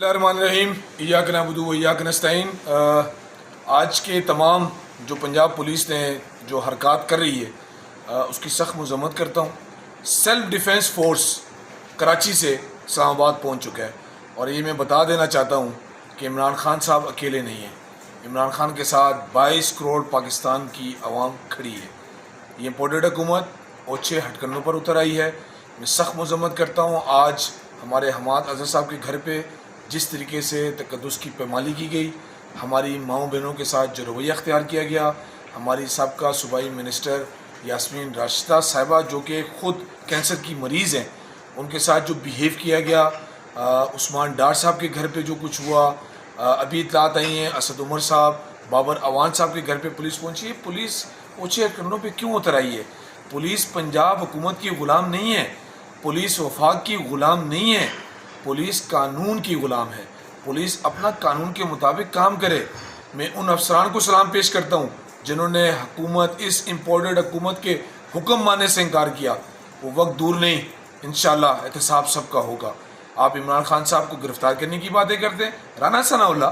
الرحمن ایاک نعبدو و ایاک نستعین۔ آج کے تمام جو پنجاب پولیس نے جو حرکات کر رہی ہے اس کی سخت مذمت کرتا ہوں۔ سیلف ڈیفنس فورس کراچی سے اسلام آباد پہنچ چکا ہے، اور یہ میں بتا دینا چاہتا ہوں کہ عمران خان صاحب اکیلے نہیں ہیں۔ عمران خان کے ساتھ 22 کروڑ پاکستان کی عوام کھڑی ہے۔ یہ امپورٹڈ حکومت اوچھے ہٹکنوں پر اتر آئی ہے۔ میں سخت مذمت کرتا ہوں۔ آج ہمارے حماد اظہر صاحب کے گھر پہ جس طریقے سے تقدس کی پامالی کی گئی، ہماری ماؤں بہنوں کے ساتھ جو رویہ اختیار کیا گیا، ہماری سابقہ صوبائی منسٹر یاسمین راشدہ صاحبہ جو کہ خود کینسر کی مریض ہیں، ان کے ساتھ جو بیہیو کیا گیا، عثمان ڈار صاحب کے گھر پہ جو کچھ ہوا، ابھی اطلاعات آئی ہیں اسد عمر صاحب، بابر اوان صاحب کے گھر پہ پولیس پہنچی ہے۔ پولیس اوچھے ہتھکروں پہ کیوں اتر آئی ہے؟ پولیس پنجاب حکومت کی غلام نہیں ہے، پولیس وفاق کی غلام نہیں ہے، پولیس قانون کی غلام ہے۔ پولیس اپنا قانون کے مطابق کام کرے۔ میں ان افسران کو سلام پیش کرتا ہوں جنہوں نے اس امپورٹڈ حکومت کے حکم ماننے سے انکار کیا۔ وہ وقت دور نہیں، انشاءاللہ احتساب سب کا ہوگا۔ آپ عمران خان صاحب کو گرفتار کرنے کی باتیں کرتے ہیں، رانا ثناء اللہ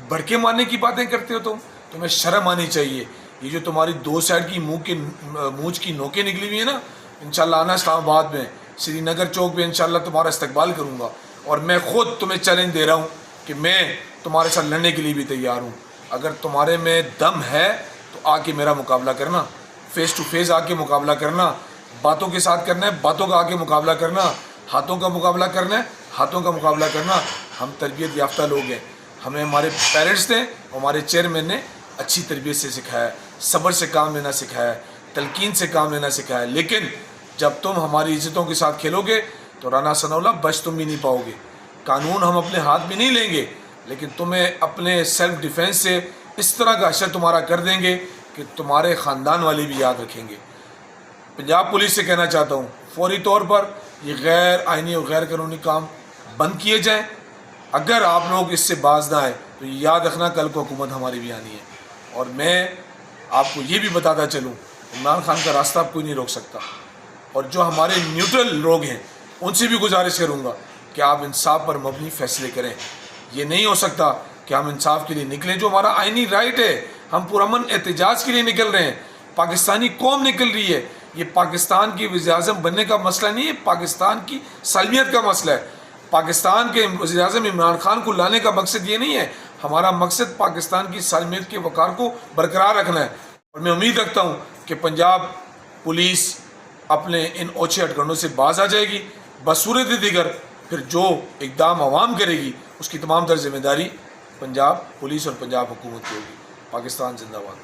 بڑکے مارنے کی باتیں کرتے ہو، تمہیں شرم آنی چاہیے۔ یہ جو تمہاری دو سائڈ کی مونچھ کی نوکیں نکلی ہوئی ہیں نا، انشاءاللہ آنا اسلام آباد میں سری نگر چوک پہ انشاءاللہ تمہارا استقبال کروں گا، اور میں خود تمہیں چیلنج دے رہا ہوں کہ میں تمہارے ساتھ لڑنے کے لیے بھی تیار ہوں۔ اگر تمہارے میں دم ہے تو آ کے میرا مقابلہ کرنا، فیس ٹو فیس آ کے مقابلہ کرنا، باتوں کے ساتھ کرنا ہے، باتوں کا آ کے مقابلہ کرنا، ہاتھوں کا مقابلہ کرنا ہے، ہاتھوں کا مقابلہ کرنا۔ ہم تربیت یافتہ لوگ ہیں، ہمیں ہمارے پیرنٹس نے، ہمارے چیئرمین نے اچھی تربیت سے سکھایا ہے، صبر سے کام لینا سکھایا ہے، تلقین سے کام لینا سکھایا ہے۔ لیکن جب تم ہماری عزتوں کے ساتھ کھیلو گے تو رانا ثناء اللہ بچ تم بھی نہیں پاؤ گے۔ قانون ہم اپنے ہاتھ میں نہیں لیں گے، لیکن تمہیں اپنے سیلف ڈیفنس سے اس طرح کا حشر تمہارا کر دیں گے کہ تمہارے خاندان والے بھی یاد رکھیں گے۔ پنجاب پولیس سے کہنا چاہتا ہوں فوری طور پر یہ غیر آئینی اور غیر قانونی کام بند کیے جائیں۔ اگر آپ لوگ اس سے باز نہ آئے تو یاد رکھنا کل کو حکومت ہماری بھی آنی ہے۔ اور میں آپ کو یہ بھی بتاتا چلوں، عمران خان کا راستہ اب کوئی نہیں روک سکتا، اور جو ہمارے نیوٹرل لوگ ہیں ان سے بھی گزارش کروں گا کہ آپ انصاف پر مبنی فیصلے کریں۔ یہ نہیں ہو سکتا کہ ہم انصاف کے لیے نکلیں، جو ہمارا آئینی رائٹ ہے، ہم پرامن احتجاج کے لیے نکل رہے ہیں، پاکستانی قوم نکل رہی ہے۔ یہ پاکستان کی وزیر اعظم بننے کا مسئلہ نہیں ہے، پاکستان کی سالمیت کا مسئلہ ہے۔ پاکستان کے وزیر اعظم عمران خان کو لانے کا مقصد یہ نہیں ہے، ہمارا مقصد پاکستان کی سالمیت کے وقار کو برقرار رکھنا ہے۔ اور میں امید رکھتا ہوں کہ پنجاب پولیس اپنے ان اوچھے ہتھکنڈوں سے باز آ جائے گی۔ بصورت دیگر پھر جو اقدام عوام کرے گی اس کی تمام تر ذمہ داری پنجاب پولیس اور پنجاب حکومت کی ہوگی۔ پاکستان زندہ باد۔